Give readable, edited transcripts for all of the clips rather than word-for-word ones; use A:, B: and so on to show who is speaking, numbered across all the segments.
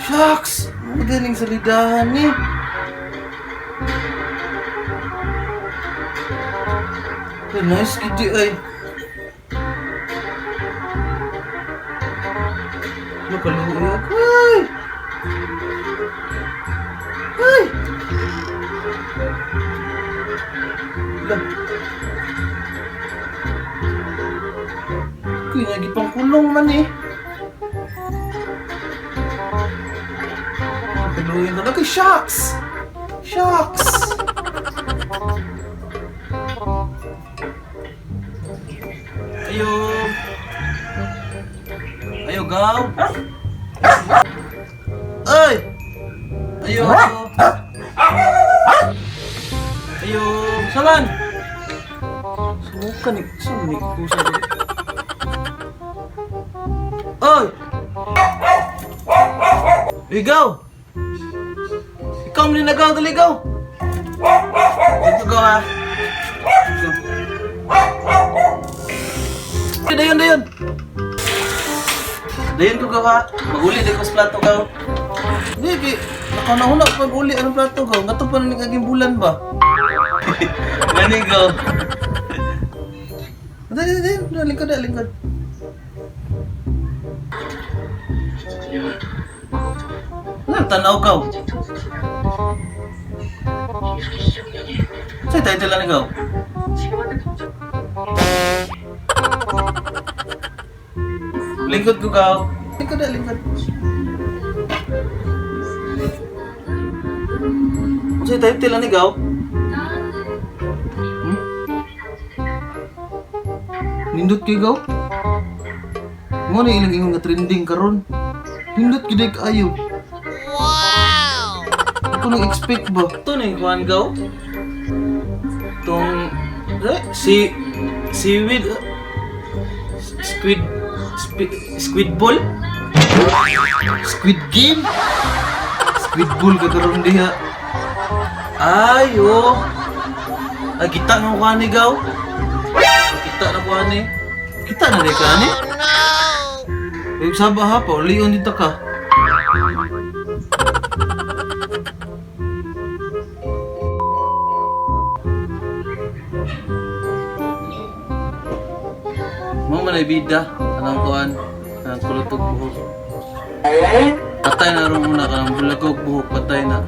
A: Shucks! Magaling sa lidahan ni. Nice gidi ay. Makaluya. Ay! Ay! Lang. Kuy, lagi pang kulong man eh. Makaluya talaga. Shucks! Shucks! Ayo. Ayo, gaw. Ay! Ayo. Ayo, salan. Sumukan ni, sumik ko sa dito. Oy! Ligaw! Ikaw mo nagaw, daligaw! Ito gaw ha. Dayon, dayon! Dayon ko gaw ha. Mag-uli, di ko sa plato gaw. Hindi, nakanahuna ko pag-uli. Anong plato gaw? Nga ito pa na nagaging bulan ba? Gani gaw. Dayon, lingkod na, lingkod. Ano, tanaw gaw? Sa'yo tayo tila na gaw? Lingkod ko gaw. Lingkod na, lingkod. Sa'yo tayo tila ni gaw? Nindot kayo gaw? Mo na ilang ingon nga trending karon. Nindot kayo kayo. Wow! Ako nang-expect ba? Ito na yung kuhan gaw? Itong... seaweed... Squid ball? Squid game? Squid ball ka karon diha. Ay, oh! Ay, kita na kuhan ni gaw? Kita na kuhan ni? Kita na rin ka ni? Oh no! Sabah ha pa, ulion dito ka. Mo man ay bida, anang kuhan, anang kulutog buhok. Patay na rin muna ka ng bulagog buhok, patay na.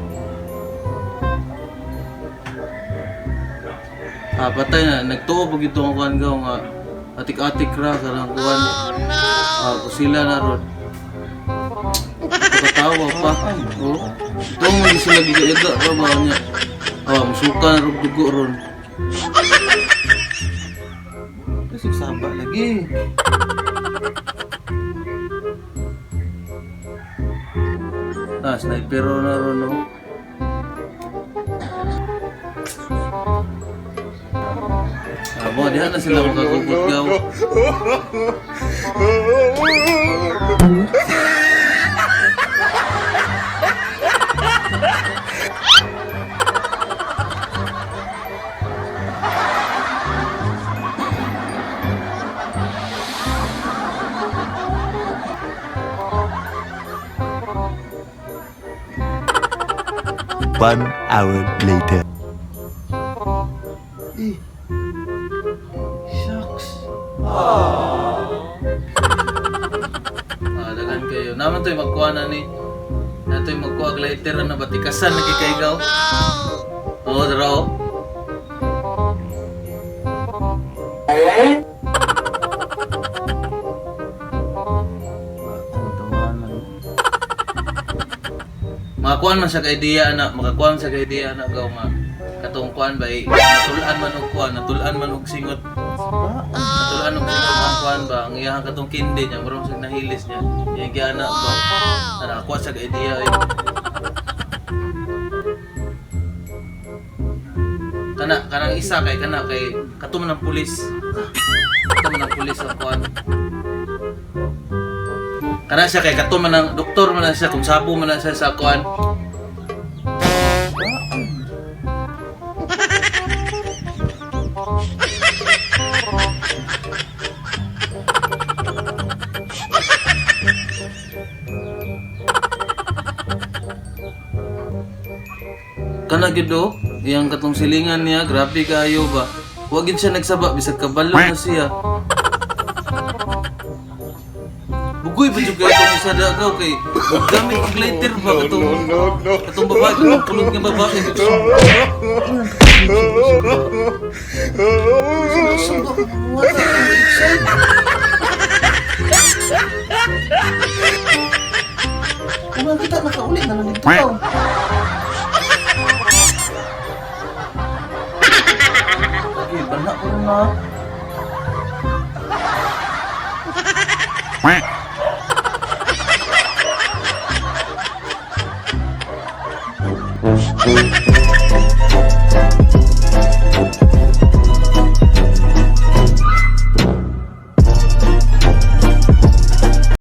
A: Patay na, nagtuo pag ito ang kuhan gaw nga atik-atik ra sa lang kuhan. Kusila na ron. Pagkatawa pa. Oh. Ito mo di sila gigayaga pa ba niya. Musuka na ron dugo ron. Kasi saba lagi. Sniper na ron no. Mo diha na sila makagubot gaw.
B: One hour later.
A: Shucks. Dagan kayo. Naman to'y magkuha na ni. Na to'y magkuha glider na batikasan na kikaigaw. Oo, dara o. Makakuan man sa ka-idea na, makakuan sa ka-idea na gaw nga katong kuan ba natulan man og kuan, natulan man og singot. Natulan og singot ang kuan ba, ang iyang katong kindi niya, murong sig nahilis niya. Yang giana ba. Ana kuan sa ka-idea ay. Kanang isa kay katuman ng pulis. Katuman ng pulis ang kuan. Kana siya kay katuman ng doktor man na siya kung sabo man na siya sa kuan. ana gyud do, iyang katong silingan niya, grabe kaayo ba. Wa gyud siya nagsaba bisag kabalo na siya. Bugoy ba jud kayo itong isa dagaw kay gamit og lighter ba katong babae, katong pulot nga babae gusto. Sundo ko wala ang excited. Kung kita nakaulit na lang dito. Okay, bana ko na.
B: Quack.